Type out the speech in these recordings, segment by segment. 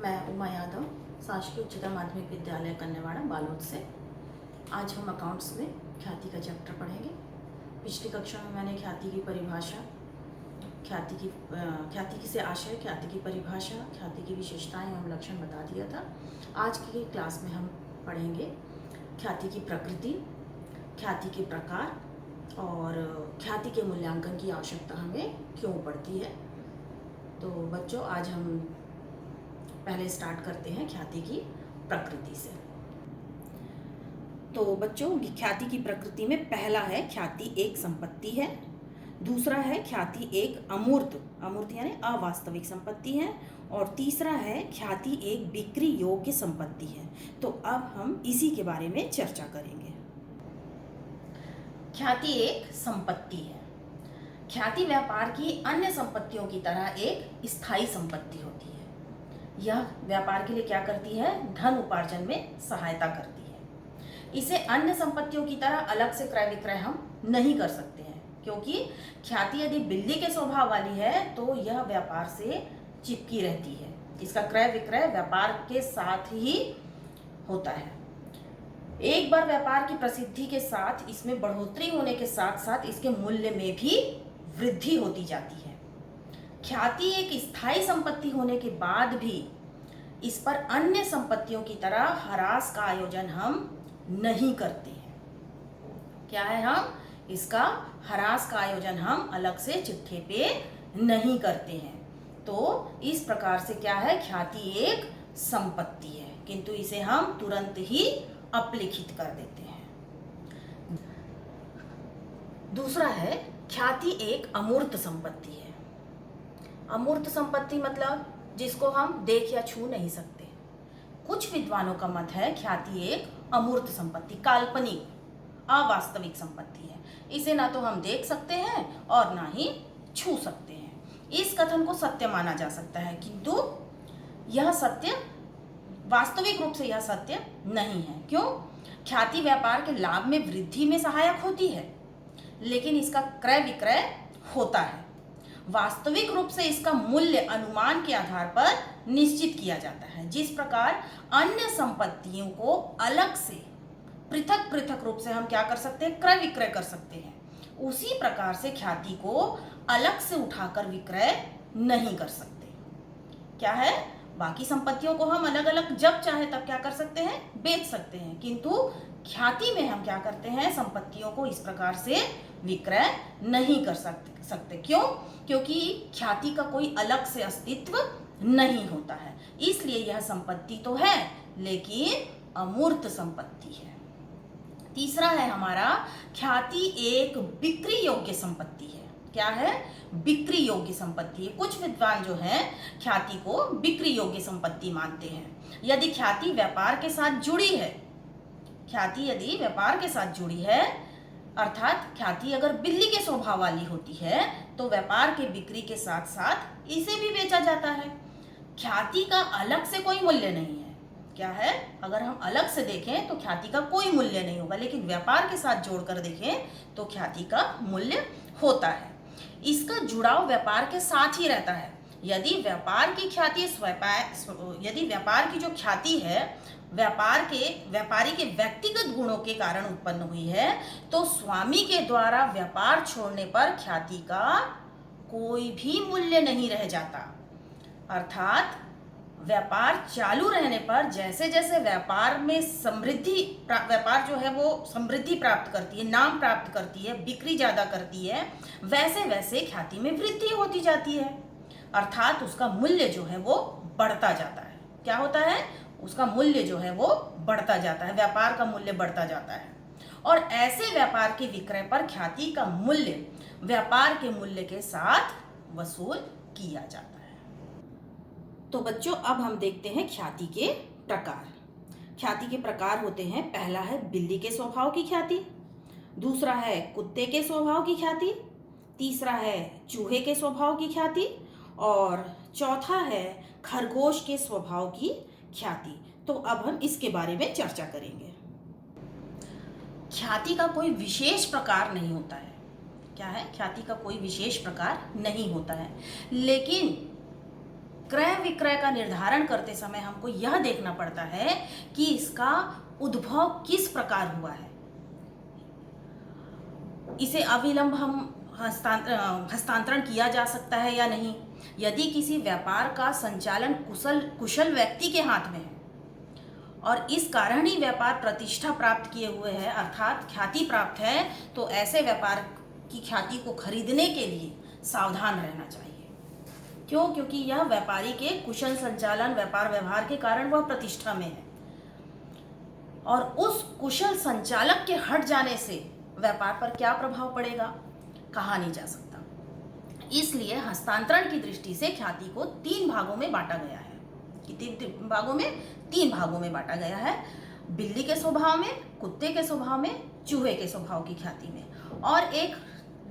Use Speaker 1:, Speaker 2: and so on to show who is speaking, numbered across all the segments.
Speaker 1: मैं उमा यादव शासकीय उच्चतर माध्यमिक विद्यालय कन्यावाड़ा बालोद से। आज हम अकाउंट्स में ख्याति का चैप्टर पढ़ेंगे। पिछली कक्षा में मैंने ख्याति की परिभाषा, ख्याति की से आशय, ख्याति की परिभाषा, ख्याति की विशेषताएं एवं लक्षण बता दिया था। आज की क्लास में हम पढ़ेंगे ख्याति की प्रकृति, ख्याति के प्रकार और ख्याति के मूल्यांकन की आवश्यकता हमें क्यों पड़ती है। तो बच्चों, आज हम पहले स्टार्ट करते हैं ख्याति की प्रकृति से। तो बच्चों, ख्याति की प्रकृति में पहला है ख्याति एक संपत्ति है, दूसरा है ख्याति एक अमूर्त यानी अवास्तविक संपत्ति है, और तीसरा है ख्याति एक बिक्री योग्य संपत्ति है। तो अब हम इसी के बारे में चर्चा करेंगे। ख्याति एक संपत्ति है। ख्याति व्यापार की अन्य संपत्तियों की तरह एक स्थायी संपत्ति होती है। यह व्यापार के लिए क्या करती है? धन उपार्जन में सहायता करती है। इसे अन्य संपत्तियों की तरह अलग से क्रय विक्रय हम नहीं कर सकते हैं, क्योंकि ख्याति यदि बिल्ली के स्वभाव वाली है तो यह व्यापार से चिपकी रहती है। इसका क्रय विक्रय व्यापार के साथ ही होता है। एक बार व्यापार की प्रसिद्धि के साथ इसमें बढ़ोतरी होने के साथ साथ इसके मूल्य में भी वृद्धि होती जाती है। ख्याति एक स्थायी संपत्ति होने के बाद भी इस पर अन्य संपत्तियों की तरह ह्रास का आयोजन हम नहीं करते हैं। क्या है? हम इसका ह्रास का आयोजन हम अलग से चिट्ठे पे नहीं करते हैं। तो इस प्रकार से क्या है? ख्याति एक संपत्ति है, किंतु इसे हम तुरंत ही अपलिखित कर देते हैं। दूसरा है ख्याति एक अमूर्त संपत्ति है। अमूर्त संपत्ति मतलब जिसको हम देख या छू नहीं सकते। कुछ विद्वानों का मत है ख्याति एक अमूर्त संपत्ति, काल्पनिक, अवास्तविक संपत्ति है। इसे ना तो हम देख सकते हैं और ना ही छू सकते हैं। इस कथन को सत्य माना जा सकता है, किंतु यह सत्य, वास्तविक रूप से यह सत्य नहीं है। क्यों? ख्याति व्यापार के लाभ में वृद्धि में सहायक होती है, लेकिन इसका क्रय विक्रय होता है। वास्तविक रूप से इसका मूल्य अनुमान के आधार पर निश्चित किया जाता है। जिस प्रकार अन्य संपत्तियों को अलग से पृथक पृथक रूप से हम क्या कर सकते हैं? क्रय विक्रय कर सकते हैं। उसी प्रकार से ख्याति को अलग से उठाकर विक्रय नहीं कर सकते। क्या है? बाकी संपत्तियों को हम अलग अलग जब चाहे तब क्या कर सकते हैं? बेच सकते हैं, किंतु ख्याति में हम क्या करते हैं? संपत्तियों को इस प्रकार से विक्रय नहीं कर सकते। क्यों? क्योंकि ख्याति का कोई अलग से अस्तित्व नहीं होता है। इसलिए यह संपत्ति तो है, लेकिन अमूर्त संपत्ति है। तीसरा है हमारा ख्याति एक बिक्री योग्य संपत्ति है। क्या है? बिक्री योग्य संपत्ति है। कुछ विद्वान जो है ख्याति को बिक्री योग्य संपत्ति मानते हैं। यदि ख्याति व्यापार के साथ जुड़ी है, ख्याति यदि व्यापार के साथ जुड़ी है, अर्थात ख्याति अगर बिल्ली के स्वभाव वाली होती है तो व्यापार के बिक्री के साथ साथ इसे भी बेचा जाता है। ख्याति का अलग से कोई मूल्य नहीं है। क्या है? अगर हम अलग से देखें तो ख्याति का कोई मूल्य नहीं होगा, लेकिन व्यापार के साथ जोड़कर देखें तो ख्याति का मूल्य होता है। इसका जुड़ाव व्यापार के साथ ही रहता है। यदि व्यापार की जो ख्याति है व्यापारी के व्यक्तिगत गुणों के कारण उत्पन्न हुई है, तो स्वामी के द्वारा व्यापार छोड़ने पर ख्याति का कोई भी मूल्य नहीं रह जाता। अर्थात व्यापार चालू रहने पर जैसे जैसे व्यापार जो है वो समृद्धि प्राप्त करती है, नाम प्राप्त करती है, बिक्री ज्यादा करती है, वैसे वैसे ख्याति में वृद्धि होती जाती है। अर्थात उसका मूल्य जो है वो बढ़ता जाता है। क्या होता है? उसका मूल्य जो है वो बढ़ता जाता है, व्यापार का मूल्य बढ़ता जाता है। और ऐसे व्यापार के विक्रय पर ख्याति का मूल्य व्यापार के मूल्य के साथ वसूल किया जाता है। तो बच्चों, अब हम देखते हैं ख्याति के प्रकार। ख्याति के प्रकार होते हैं, पहला है बिल्ली के स्वभाव की ख्याति, दूसरा है कुत्ते के स्वभाव की ख्याति, तीसरा है चूहे के स्वभाव की ख्याति, और चौथा है खरगोश के स्वभाव की ख्याति। तो अब हम इसके बारे में चर्चा करेंगे। ख्याति का कोई विशेष प्रकार नहीं होता है। क्या है? ख्याति का कोई विशेष प्रकार नहीं होता है, लेकिन क्रय विक्रय का निर्धारण करते समय हमको यह देखना पड़ता है कि इसका उद्भव किस प्रकार हुआ है, इसे अविलंब हम हस्तांतरण किया जा सकता है या नहीं। यदि किसी व्यापार का संचालन कुशल व्यक्ति के हाथ में है और इस कारण ही व्यापार प्रतिष्ठा प्राप्त किए हुए है अर्थात ख्याति प्राप्त है, तो ऐसे व्यापार की ख्याति को खरीदने के लिए सावधान रहना चाहिए। क्यों? क्योंकि यह व्यापारी के कुशल संचालन व्यापार व्यवहार के कारण वह प्रतिष्ठा में है और उस कुशल संचालक के हट जाने से व्यापार पर क्या प्रभाव पड़ेगा कहा नहीं जा सकता। इसलिए हस्तांतरण की दृष्टि से ख्याति को 3 भागों में बांटा गया है। कितने भागों में? 3 भागों में बांटा गया है। बिल्ली के स्वभाव में, कुत्ते के स्वभाव में, चूहे के स्वभाव की ख्याति में, और एक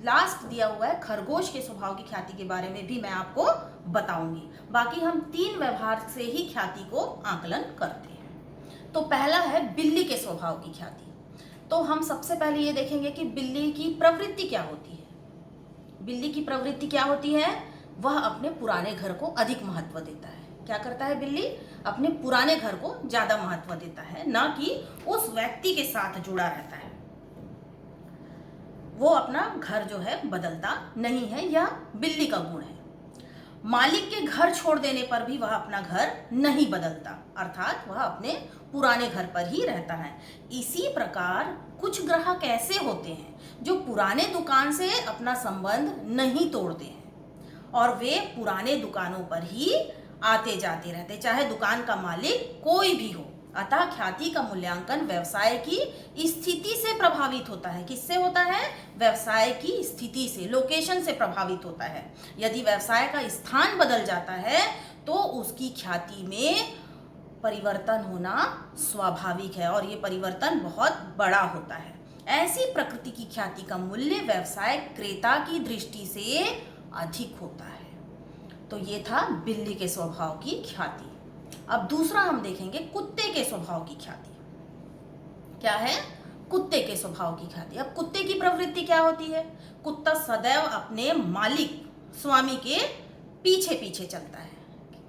Speaker 1: लास्ट दिया हुआ है खरगोश के स्वभाव की ख्याति के बारे में भी मैं आपको बताऊंगी। बाकी हम 3 व्यवहार से ही ख्याति को आकलन करते हैं। तो पहला है बिल्ली के स्वभाव की ख्याति। तो हम सबसे पहले ये देखेंगे कि बिल्ली की प्रवृत्ति क्या होती है। बिल्ली की प्रवृत्ति क्या होती है? वह अपने पुराने घर को अधिक महत्व देता है। क्या करता है बिल्ली? अपने पुराने घर को ज्यादा महत्व देता है, ना कि उस व्यक्ति के साथ जुड़ा रहता है। वो अपना घर जो है बदलता नहीं है, यह बिल्ली का गुण है। मालिक के घर छोड़ देने पर भी वह अपना घर नहीं बदलता, अर्थात वह अपने पुराने घर पर ही रहता है। इसी प्रकार कुछ ग्राहक ऐसे होते हैं जो पुराने दुकान से अपना संबंध नहीं तोड़ते हैं और वे पुराने दुकानों पर ही आते जाते रहते, चाहे दुकान का मालिक कोई भी हो। अतः ख्याति का मूल्यांकन व्यवसाय की स्थिति से प्रभावित होता है। किससे होता है? व्यवसाय की स्थिति से, लोकेशन से प्रभावित होता है। यदि व्यवसाय का स्थान बदल जाता है तो उसकी ख्याति में परिवर्तन होना स्वाभाविक है और ये परिवर्तन बहुत बड़ा होता है। ऐसी प्रकृति की ख्याति का मूल्य व्यवसाय क्रेता की दृष्टि से अधिक होता है। तो ये था बिल्ली के स्वभाव की ख्याति। अब दूसरा हम देखेंगे कुत्ते के स्वभाव की ख्याति। क्या है? कुत्ते के स्वभाव की ख्याति। अब कुत्ते की प्रवृत्ति क्या होती है? कुत्ता सदैव अपने मालिक स्वामी के पीछे पीछे चलता है।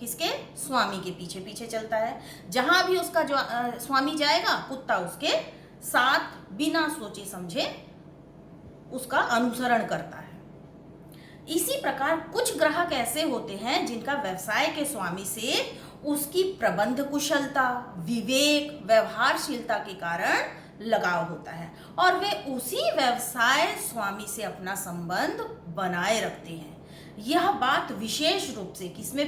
Speaker 1: किसके? स्वामी के पीछे पीछे चलता है। जहां भी उसका जो स्वामी जाएगा कुत्ता उसके साथ बिना सोचे समझे उसका अनुसरण करता है। इसी प्रकार कुछ ग्राहक ऐसे होते हैं जिनका व्यवसाय के स्वामी से उसकी प्रबंध कुशलता, विवेक, व्यवहारशीलता के कारण लगाव होता है और वे उसी व्यवसाय स्वामी से अपना संबंध बनाए रखते हैं। यह बात विशेष रूप से किसमें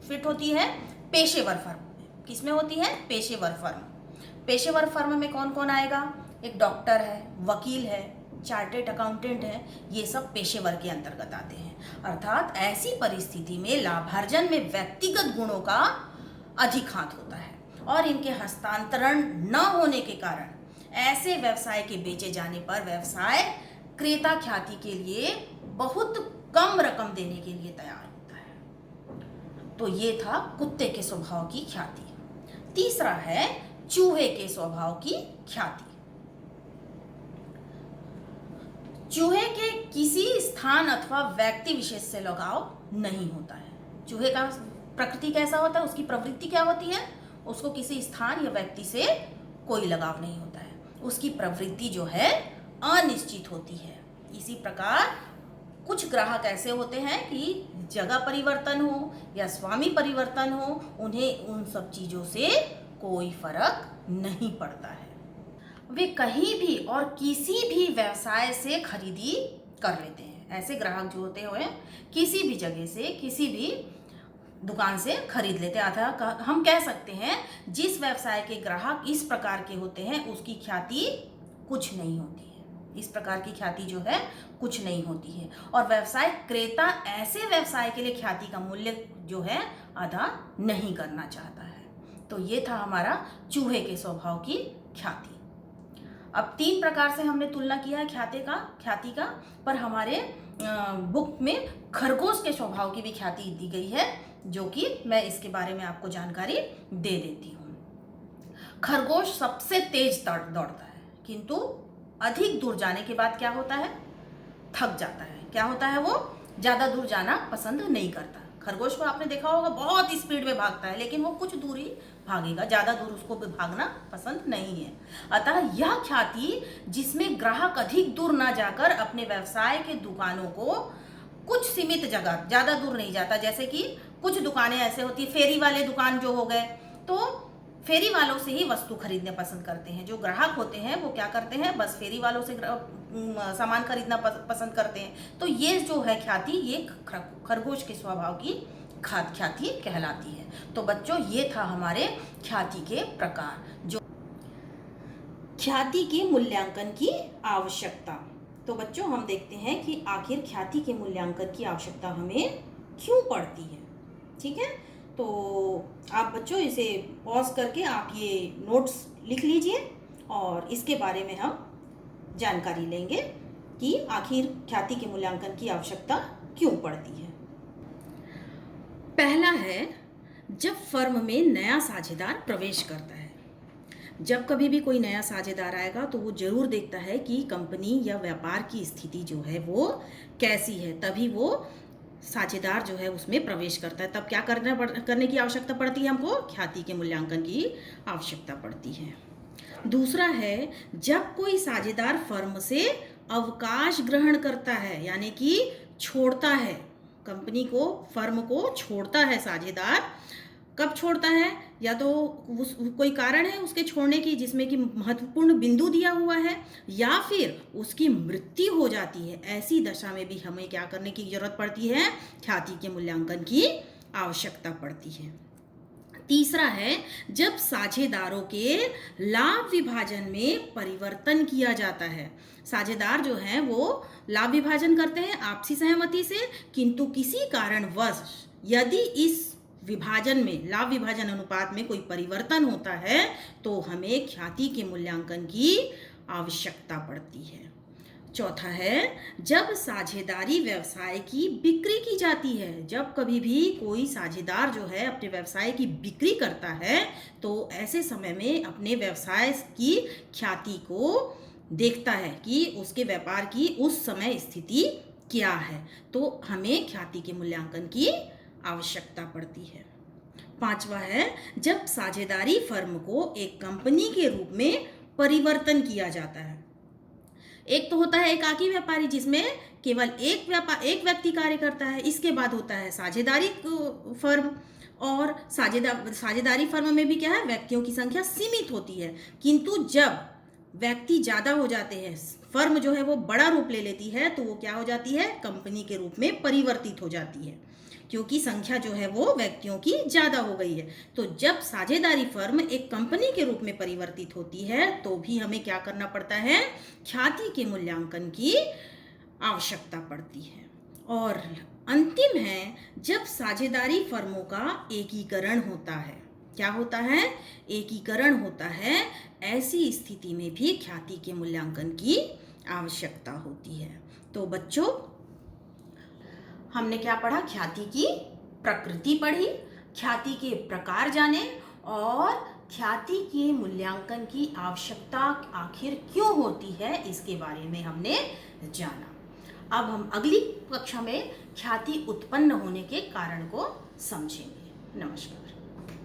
Speaker 1: फिट होती है? पेशेवर फर्म में। किसमें होती है? पेशेवर फर्म। पेशेवर फर्म में कौन कौन आएगा? एक डॉक्टर है, वकील है, चार्टेड अकाउंटेंट है, ये सब पेशेवर के अंतर्गत आते हैं। अर्थात ऐसी परिस्थिति में लाभार्जन में व्यक्तिगत गुणों का अधिक हाथ होता है और इनके हस्तांतरण न होने के कारण ऐसे व्यवसाय के बेचे जाने पर व्यवसाय क्रेता ख्याति के लिए बहुत कम रकम देने के लिए तैयार होता है। तो ये था कुत्ते के स्वभाव की ख्याति। तीसरा है चूहे के स्वभाव की ख्याति। चूहे के किसी स्थान अथवा व्यक्ति विशेष से लगाव नहीं होता है। चूहे का प्रकृति कैसा होता है? उसकी प्रवृत्ति क्या होती है? उसको किसी स्थान या व्यक्ति से कोई लगाव नहीं होता है। उसकी प्रवृत्ति जो है अनिश्चित होती है। इसी प्रकार कुछ ग्राहक ऐसे होते हैं कि जगह परिवर्तन हो या स्वामी परिवर्तन हो, उन्हें उन सब चीजों से कोई फर्क नहीं पड़ता है। वे कहीं भी और किसी भी व्यवसाय से खरीदी कर लेते हैं। ऐसे ग्राहक जो होते हैं किसी भी जगह से, किसी भी दुकान से खरीद लेते हैं। अतः हम कह सकते हैं जिस व्यवसाय के ग्राहक इस प्रकार के होते हैं उसकी ख्याति कुछ नहीं होती है। इस प्रकार की ख्याति जो है कुछ नहीं होती है और व्यवसाय क्रेता ऐसे व्यवसाय के लिए ख्याति का मूल्य जो है अदा नहीं करना चाहता है। तो ये था हमारा चूहे के स्वभाव की ख्याति। अब 3 प्रकार से हमने तुलना किया है ख्याति का, पर हमारे बुक में खरगोश के स्वभाव की भी ख्याति दी गई है, जो कि मैं इसके बारे में आपको जानकारी दे देती हूँ। खरगोश सबसे तेज दौड़ता है, किंतु अधिक दूर जाने के बाद क्या होता है? थक जाता है। क्या होता है? वो ज़्यादा दूर जाना पसंद नहीं करता। खरगोश को आपने देखा होगा बहुत स्पीड में भागता है, लेकिन वो कुछ दूर ही भागेगा, ज़्यादा दूर उसको भी भागना पसंद नहीं है। अतः यह ख्याति जिसमें ग्राहक अधिक दूर ना जाकर अपने व्यवसाय के दुकानों को कुछ सीमित जगह, ज़्यादा दूर नहीं जाता, जैसे कि कुछ दुकानें ऐसे होती है, फेरी वाले दुकान जो हो गए, तो फेरी वालों से ही वस्तु खरीदने पसंद करते हैं। जो ग्राहक होते हैं वो क्या करते हैं, बस फेरी वालों से सामान खरीदना पसंद करते हैं। तो ये जो है ख्याति, ये खरगोश के स्वभाव की ख्याति कहलाती है। तो बच्चों, ये था हमारे ख्याति के प्रकार। जो ख्याति के मूल्यांकन की आवश्यकता, तो बच्चों हम देखते हैं कि आखिर ख्याति के मूल्यांकन की आवश्यकता हमें क्यों पड़ती है। ठीक है, तो आप बच्चों इसे पॉज करके आप ये नोट्स लिख लीजिए और इसके बारे में हम जानकारी लेंगे कि आखिर ख्याति के मूल्यांकन की आवश्यकता क्यों पड़ती है। पहला है, जब फर्म में नया साझेदार प्रवेश करता है। जब कभी भी कोई नया साझेदार आएगा तो वो जरूर देखता है कि कंपनी या व्यापार की स्थिति जो है वो कैसी है, तभी वो साझेदार जो है उसमें प्रवेश करता है। तब क्या करने की आवश्यकता पड़ती है, हमको ख्याति के मूल्यांकन की आवश्यकता पड़ती है। दूसरा है, जब कोई साझेदार फर्म से अवकाश ग्रहण करता है, यानी कि छोड़ता है, कंपनी को, फर्म को छोड़ता है साझेदार। कब छोड़ता है, या तो कोई कारण है उसके छोड़ने की जिसमें कि महत्वपूर्ण बिंदु दिया हुआ है, या फिर उसकी मृत्यु हो जाती है। ऐसी दशा में भी हमें क्या करने की जरूरत पड़ती है, ख्याति के मूल्यांकन की आवश्यकता पड़ती है। तीसरा है, जब साझेदारों के लाभ विभाजन में परिवर्तन किया जाता है। साझेदार जो हैं वो लाभ विभाजन करते हैं आपसी सहमति से, किंतु किसी कारणवश यदि इस विभाजन में, लाभ विभाजन अनुपात में कोई परिवर्तन होता है तो हमें ख्याति के मूल्यांकन की आवश्यकता पड़ती है। चौथा है, जब साझेदारी व्यवसाय की बिक्री की जाती है। जब कभी भी कोई साझेदार जो है अपने व्यवसाय की बिक्री करता है तो ऐसे समय में अपने व्यवसाय की ख्याति को देखता है कि उसके व्यापार की उस समय स्थिति क्या है, तो हमें ख्याति के मूल्यांकन की आवश्यकता पड़ती है। पांचवा है, जब साझेदारी फर्म को एक कंपनी के रूप में परिवर्तन किया जाता है। एक तो होता है एकाकी व्यापारी जिसमें केवल एक व्यक्ति कार्य करता है, इसके बाद होता है साझेदारी फर्म, और साझेदारी फर्म में भी क्या है, व्यक्तियों की संख्या सीमित होती है, किंतु जब व्यक्ति ज़्यादा हो जाते हैं, फर्म जो है वो बड़ा रूप ले लेती है, तो वो क्या हो जाती है, कंपनी के रूप में परिवर्तित हो जाती है, क्योंकि संख्या जो है वो व्यक्तियों की ज़्यादा हो गई है। तो जब साझेदारी फर्म एक कंपनी के रूप में परिवर्तित होती है तो भी हमें क्या करना पड़ता है, ख्याति के मूल्यांकन की आवश्यकता पड़ती है। और अंतिम है, जब साझेदारी फर्मों का एकीकरण होता है। क्या होता है, एकीकरण होता है। ऐसी स्थिति में भी ख्याति के मूल्यांकन की आवश्यकता होती है। तो बच्चों, हमने क्या पढ़ा, ख्याति की प्रकृति पढ़ी, ख्याति के प्रकार जाने और ख्याति के मूल्यांकन की आवश्यकता आखिर क्यों होती है इसके बारे में हमने जाना। अब हम अगली कक्षा में ख्याति उत्पन्न होने के कारण को समझेंगे। नमस्कार।